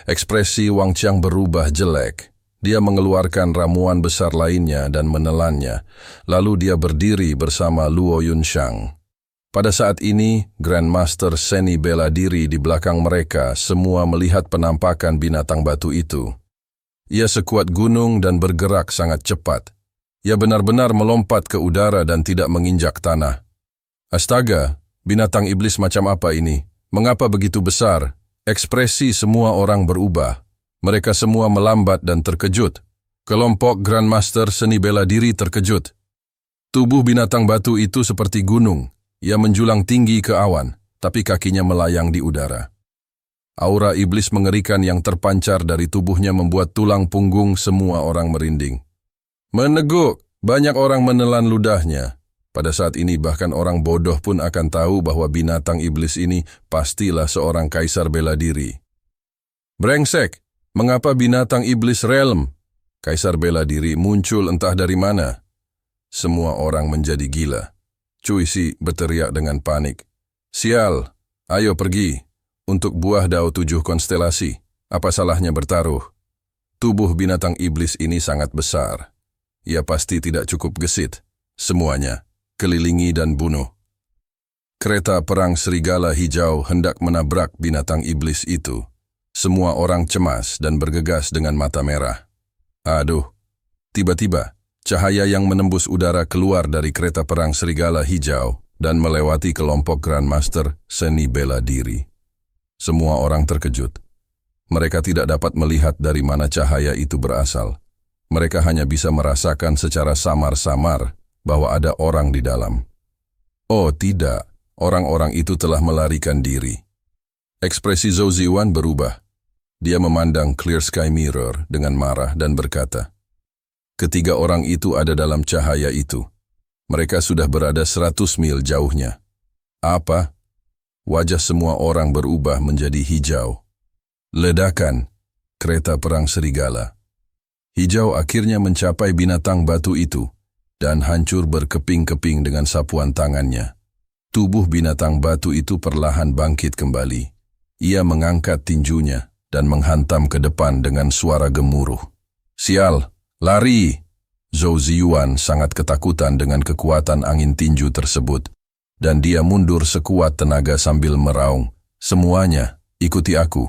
Ekspresi Wang Qiang berubah jelek. Dia mengeluarkan ramuan besar lainnya dan menelannya. Lalu dia berdiri bersama Luo Yunxiang. Pada saat ini, Grandmaster seni bela diri di belakang mereka semua melihat penampakan binatang batu itu. Ia sekuat gunung dan bergerak sangat cepat. Ia benar-benar melompat ke udara dan tidak menginjak tanah. Astaga, binatang iblis macam apa ini? Mengapa begitu besar? Ekspresi semua orang berubah. Mereka semua melambat dan terkejut. Kelompok Grandmaster seni bela diri terkejut. Tubuh binatang batu itu seperti gunung. Ia menjulang tinggi ke awan, tapi kakinya melayang di udara. Aura iblis mengerikan yang terpancar dari tubuhnya membuat tulang punggung semua orang merinding. Meneguk, banyak orang menelan ludahnya. Pada saat ini bahkan orang bodoh pun akan tahu bahwa binatang iblis ini pastilah seorang kaisar bela diri. Brengsek! Mengapa binatang iblis realm? Kaisar bela diri muncul entah dari mana. Semua orang menjadi gila. Cui Si berteriak dengan panik. Sial, ayo pergi. Untuk buah dao 7 konstelasi. Apa salahnya bertaruh? Tubuh binatang iblis ini sangat besar. Ia pasti tidak cukup gesit. Semuanya, kelilingi dan bunuh. Kereta perang serigala hijau hendak menabrak binatang iblis itu. Semua orang cemas dan bergegas dengan mata merah. Aduh, tiba-tiba cahaya yang menembus udara keluar dari kereta perang serigala hijau dan melewati kelompok Grandmaster seni bela diri. Semua orang terkejut. Mereka tidak dapat melihat dari mana cahaya itu berasal. Mereka hanya bisa merasakan secara samar-samar bahwa ada orang di dalam. Oh tidak, orang-orang itu telah melarikan diri. Ekspresi Zhou Ziwan berubah. Dia memandang Clear Sky Mirror dengan marah dan berkata, ketiga orang itu ada dalam cahaya itu. Mereka sudah berada 100 mil jauhnya. Apa? Wajah semua orang berubah menjadi hijau. Ledakan, kereta perang serigala. Hijau akhirnya mencapai binatang batu itu dan hancur berkeping-keping dengan sapuan tangannya. Tubuh binatang batu itu perlahan bangkit kembali. Ia mengangkat tinjunya dan menghantam ke depan dengan suara gemuruh. Sial, lari! Zhou Ziyuan sangat ketakutan dengan kekuatan angin tinju tersebut, dan dia mundur sekuat tenaga sambil meraung, semuanya, ikuti aku.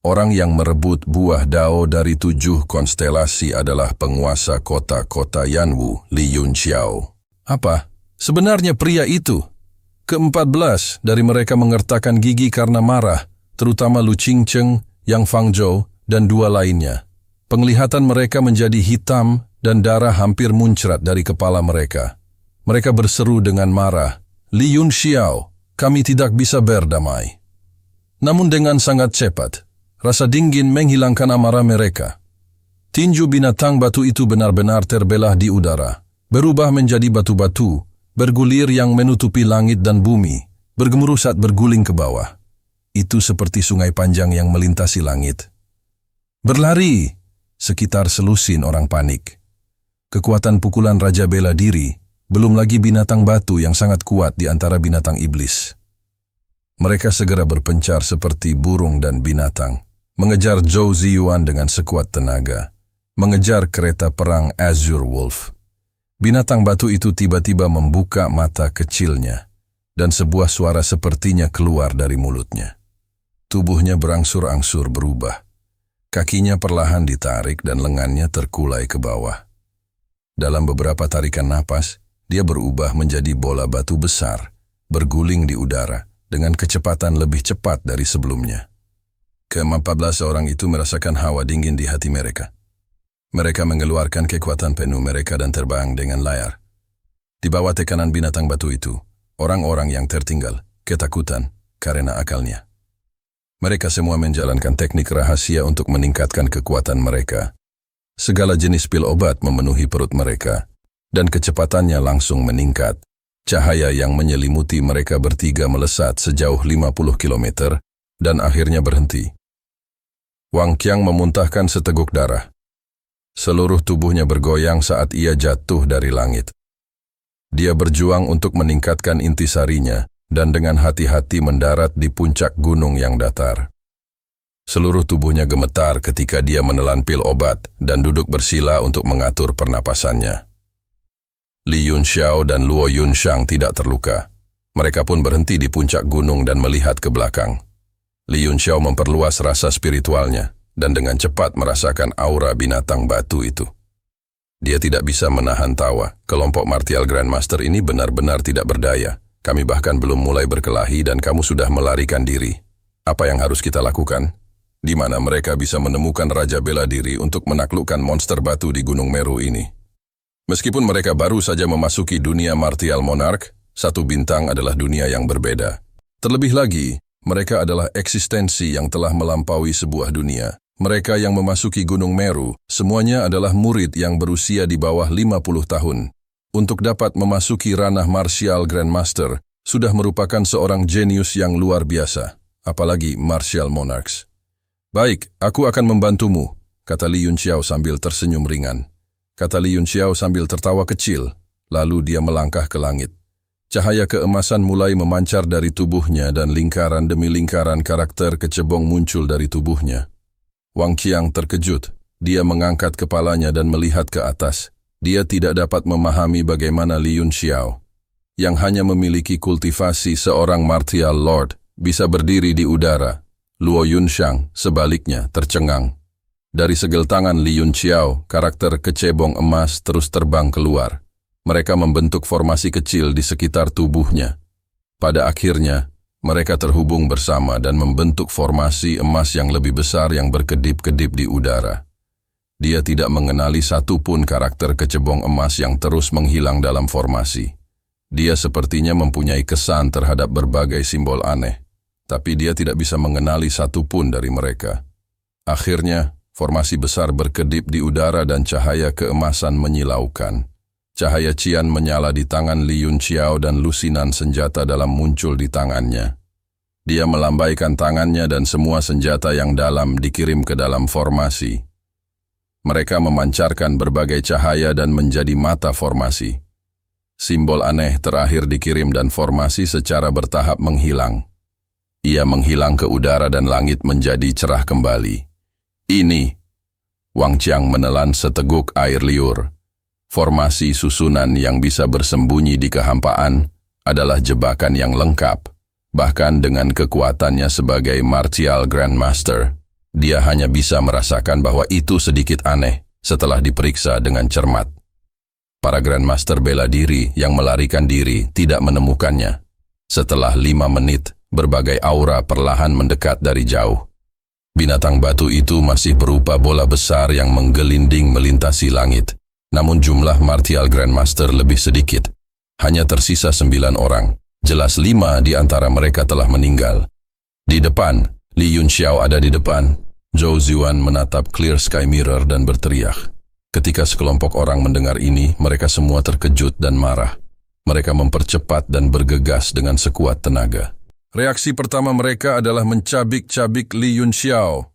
Orang yang merebut buah dao dari 7 konstelasi adalah penguasa kota-kota Yanwu, Li Yunxiao. Apa? Sebenarnya pria itu? Ke-14 dari mereka mengertakkan gigi karena marah, terutama Lu Qingcheng, Yang Fangzhou, dan 2 lainnya. Penglihatan mereka menjadi hitam dan darah hampir muncrat dari kepala mereka. Mereka berseru dengan marah, Li Yunxiao, kami tidak bisa berdamai. Namun dengan sangat cepat, rasa dingin menghilangkan amarah mereka. Tinju binatang batu itu benar-benar terbelah di udara, berubah menjadi batu-batu, bergulir yang menutupi langit dan bumi, bergemuruh saat berguling ke bawah. Itu seperti sungai panjang yang melintasi langit. Berlari! Sekitar selusin orang panik. Kekuatan pukulan Raja Bela Diri, belum lagi binatang batu yang sangat kuat di antara binatang iblis. Mereka segera berpencar seperti burung dan binatang, mengejar Zhou Ziyuan dengan sekuat tenaga, mengejar kereta perang Azure Wolf. Binatang batu itu tiba-tiba membuka mata kecilnya, dan sebuah suara sepertinya keluar dari mulutnya. Tubuhnya berangsur-angsur berubah. Kakinya perlahan ditarik dan lengannya terkulai ke bawah. Dalam beberapa tarikan napas, dia berubah menjadi bola batu besar, berguling di udara dengan kecepatan lebih cepat dari sebelumnya. Ke-14 orang itu merasakan hawa dingin di hati mereka. Mereka mengeluarkan kekuatan penuh mereka dan terbang dengan layar. Di bawah tekanan binatang batu itu, orang-orang yang tertinggal, ketakutan karena akalnya. Mereka semua menjalankan teknik rahasia untuk meningkatkan kekuatan mereka. Segala jenis pil obat memenuhi perut mereka, dan kecepatannya langsung meningkat. Cahaya yang menyelimuti mereka bertiga melesat sejauh 50 km, dan akhirnya berhenti. Wang Qiang memuntahkan seteguk darah. Seluruh tubuhnya bergoyang saat ia jatuh dari langit. Dia berjuang untuk meningkatkan intisarinya, dan dengan hati-hati mendarat di puncak gunung yang datar. Seluruh tubuhnya gemetar ketika dia menelan pil obat dan duduk bersila untuk mengatur pernapasannya. Li Yunxiao dan Luo Yunshang tidak terluka. Mereka pun berhenti di puncak gunung dan melihat ke belakang. Li Yunxiao memperluas rasa spiritualnya dan dengan cepat merasakan aura binatang batu itu. Dia tidak bisa menahan tawa. Kelompok Martial Grandmaster ini benar-benar tidak berdaya. Kami bahkan belum mulai berkelahi dan kamu sudah melarikan diri. Apa yang harus kita lakukan? Di mana mereka bisa menemukan Raja Bela Diri untuk menaklukkan monster batu di Gunung Meru ini. Meskipun mereka baru saja memasuki dunia Martial Monarch, satu bintang adalah dunia yang berbeda. Terlebih lagi, mereka adalah eksistensi yang telah melampaui sebuah dunia. Mereka yang memasuki Gunung Meru, semuanya adalah murid yang berusia di bawah 50 tahun. Untuk dapat memasuki ranah Martial Grandmaster, sudah merupakan seorang jenius yang luar biasa, apalagi Martial Monarchs. Baik, aku akan membantumu, kata Li Yunxiao sambil tersenyum ringan. Kata Li Yunxiao sambil tertawa kecil, lalu dia melangkah ke langit. Cahaya keemasan mulai memancar dari tubuhnya dan lingkaran demi lingkaran karakter kecebong muncul dari tubuhnya. Wang Qiang terkejut. Dia mengangkat kepalanya dan melihat ke atas. Dia tidak dapat memahami bagaimana Li Yunxiao, yang hanya memiliki kultivasi seorang Martial Lord, bisa berdiri di udara. Luo Yunshang, sebaliknya, tercengang. Dari segel tangan Li Yunxiao, karakter kecebong emas terus terbang keluar. Mereka membentuk formasi kecil di sekitar tubuhnya. Pada akhirnya, mereka terhubung bersama dan membentuk formasi emas yang lebih besar yang berkedip-kedip di udara. Dia tidak mengenali satupun karakter kecebong emas yang terus menghilang dalam formasi. Dia sepertinya mempunyai kesan terhadap berbagai simbol aneh, tapi dia tidak bisa mengenali satupun dari mereka. Akhirnya, formasi besar berkedip di udara dan cahaya keemasan menyilaukan. Cahaya cian menyala di tangan Li Yunxiao dan lusinan senjata dalam muncul di tangannya. Dia melambaikan tangannya dan semua senjata yang dalam dikirim ke dalam formasi. Mereka memancarkan berbagai cahaya dan menjadi mata formasi. Simbol aneh terakhir dikirim dan formasi secara bertahap menghilang. Ia menghilang ke udara dan langit menjadi cerah kembali. Ini, Wang Qiang menelan seteguk air liur. Formasi susunan yang bisa bersembunyi di kehampaan adalah jebakan yang lengkap. Bahkan dengan kekuatannya sebagai Martial Grandmaster, dia hanya bisa merasakan bahwa itu sedikit aneh setelah diperiksa dengan cermat. Para Grandmaster bela diri yang melarikan diri tidak menemukannya. Setelah 5 menit, berbagai aura perlahan mendekat dari jauh. Binatang batu itu masih berupa bola besar yang menggelinding melintasi langit. Namun jumlah Martial Grandmaster lebih sedikit. Hanya tersisa 9 orang. Jelas 5 di antara mereka telah meninggal. Di depan, Li Yunxiao ada di depan. Zhou Ziwan menatap Clear Sky Mirror dan berteriak. Ketika sekelompok orang mendengar ini, mereka semua terkejut dan marah. Mereka mempercepat dan bergegas dengan sekuat tenaga. Reaksi pertama mereka adalah mencabik-cabik Li Yunxiao.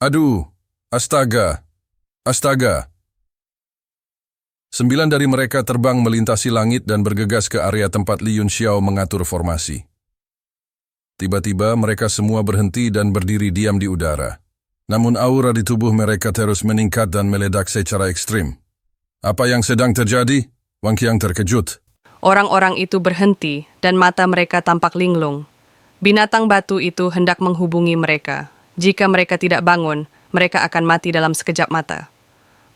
Aduh, astaga, astaga. 9 dari mereka terbang melintasi langit dan bergegas ke area tempat Li Yunxiao mengatur formasi. Tiba-tiba mereka semua berhenti dan berdiri diam di udara. Namun aura di tubuh mereka terus meningkat dan meledak secara ekstrim. Apa yang sedang terjadi? Wang Qiang terkejut. Orang-orang itu berhenti dan mata mereka tampak linglung. Binatang batu itu hendak menghubungi mereka. Jika mereka tidak bangun, mereka akan mati dalam sekejap mata.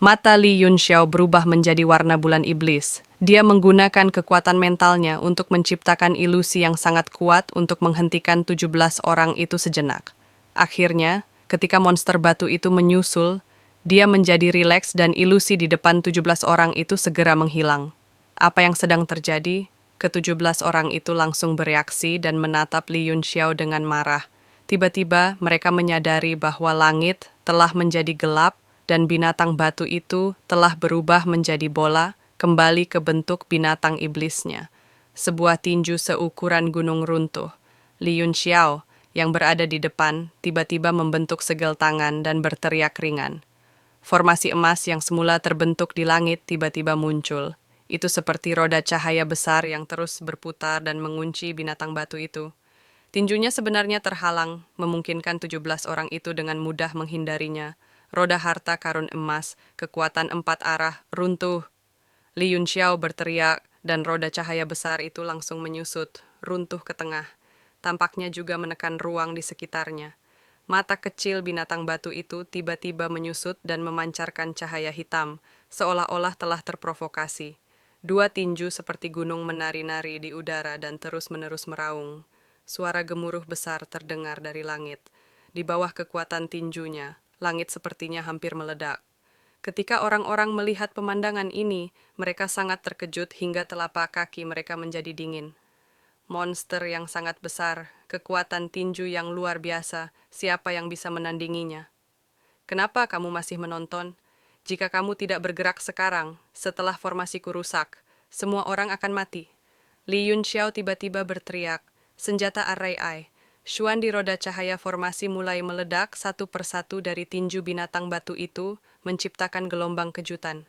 Mata Li Yunxiao berubah menjadi warna bulan iblis. Dia menggunakan kekuatan mentalnya untuk menciptakan ilusi yang sangat kuat untuk menghentikan 17 orang itu sejenak. Akhirnya, ketika monster batu itu menyusul, dia menjadi rileks dan ilusi di depan 17 orang itu segera menghilang. Apa yang sedang terjadi? Ke-17 orang itu langsung bereaksi dan menatap Li Yunxiao dengan marah. Tiba-tiba mereka menyadari bahwa langit telah menjadi gelap dan binatang batu itu telah berubah menjadi bola, kembali ke bentuk binatang iblisnya. Sebuah tinju seukuran gunung runtuh. Li Yunxiao, yang berada di depan, tiba-tiba membentuk segel tangan dan berteriak ringan. Formasi emas yang semula terbentuk di langit tiba-tiba muncul. Itu seperti roda cahaya besar yang terus berputar dan mengunci binatang batu itu. Tinjunya sebenarnya terhalang, memungkinkan 17 orang itu dengan mudah menghindarinya. Roda harta karun emas, kekuatan 4 arah, runtuh. Li Yunxiao berteriak, dan roda cahaya besar itu langsung menyusut, runtuh ke tengah. Tampaknya juga menekan ruang di sekitarnya. Mata kecil binatang batu itu tiba-tiba menyusut dan memancarkan cahaya hitam, seolah-olah telah terprovokasi. 2 tinju seperti gunung menari-nari di udara dan terus-menerus meraung. Suara gemuruh besar terdengar dari langit. Di bawah kekuatan tinjunya, langit sepertinya hampir meledak. Ketika orang-orang melihat pemandangan ini, mereka sangat terkejut hingga telapak kaki mereka menjadi dingin. Monster yang sangat besar, kekuatan tinju yang luar biasa, siapa yang bisa menandinginya? Kenapa kamu masih menonton? Jika kamu tidak bergerak sekarang, setelah formasiku rusak, semua orang akan mati. Li Yunxiao tiba-tiba berteriak, senjata Array-Ai. Xuan di roda cahaya formasi mulai meledak satu persatu dari tinju binatang batu itu, menciptakan gelombang kejutan.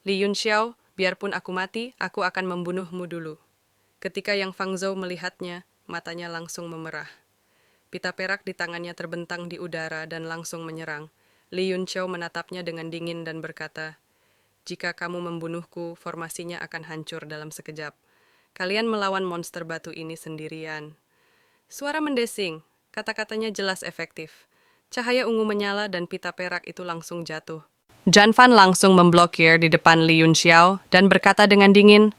Li Yunxiao, biarpun aku mati, aku akan membunuhmu dulu. Ketika Yang Fangzhou melihatnya, matanya langsung memerah. Pita perak di tangannya terbentang di udara dan langsung menyerang. Li Yunxiao menatapnya dengan dingin dan berkata, "Jika kamu membunuhku, formasinya akan hancur dalam sekejap. Kalian melawan monster batu ini sendirian." Suara mendesing, kata-katanya jelas efektif. Cahaya ungu menyala dan pita perak itu langsung jatuh. Zhan Fan langsung memblokir di depan Li Yunxiao dan berkata dengan dingin,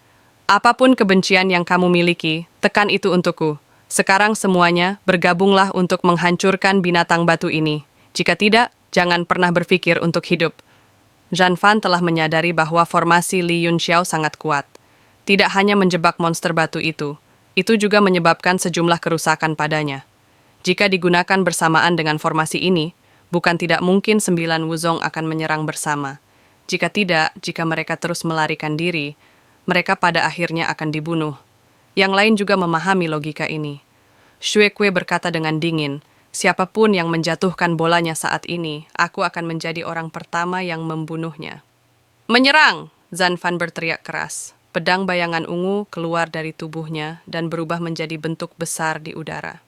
"Apapun kebencian yang kamu miliki, tekan itu untukku. Sekarang semuanya bergabunglah untuk menghancurkan binatang batu ini. Jika tidak, jangan pernah berpikir untuk hidup." Zhan Fan telah menyadari bahwa formasi Li Yunxiao sangat kuat. Tidak hanya menjebak monster batu itu juga menyebabkan sejumlah kerusakan padanya. Jika digunakan bersamaan dengan formasi ini, bukan tidak mungkin 9 Wuzong akan menyerang bersama. Jika tidak, jika mereka terus melarikan diri, mereka pada akhirnya akan dibunuh. Yang lain juga memahami logika ini. Xue Kue berkata dengan dingin, "Siapapun yang menjatuhkan bolanya saat ini, aku akan menjadi orang pertama yang membunuhnya." "Menyerang!" Zhan Fan berteriak keras. Pedang bayangan ungu keluar dari tubuhnya dan berubah menjadi bentuk besar di udara.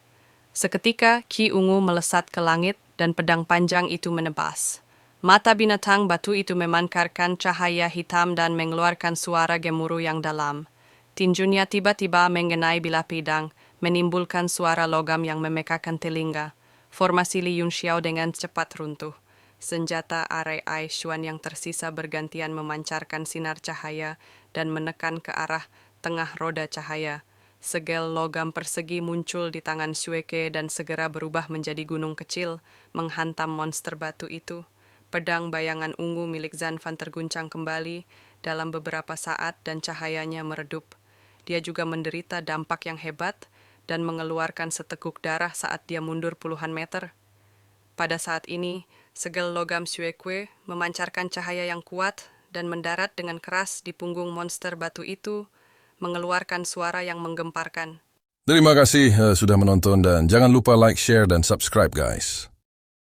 Seketika, Ki ungu melesat ke langit dan pedang panjang itu menebas. Mata binatang batu itu memancarkan cahaya hitam dan mengeluarkan suara gemuruh yang dalam. Tinjunya tiba-tiba mengenai bilah pedang, menimbulkan suara logam yang memekakan telinga. Formasi Li Yunxiao dengan cepat runtuh. Senjata Array-Ai Xuan yang tersisa bergantian memancarkan sinar cahaya dan menekan ke arah tengah roda cahaya. Segel logam persegi muncul di tangan Xueke dan segera berubah menjadi gunung kecil, menghantam monster batu itu. Pedang bayangan ungu milik Zhan Fan terguncang kembali dalam beberapa saat dan cahayanya meredup. Dia juga menderita dampak yang hebat dan mengeluarkan seteguk darah saat dia mundur puluhan meter. Pada saat ini, segel logam Xuekue memancarkan cahaya yang kuat dan mendarat dengan keras di punggung monster batu itu, mengeluarkan suara yang menggemparkan. Terima kasih sudah menonton dan jangan lupa like, share, dan subscribe guys.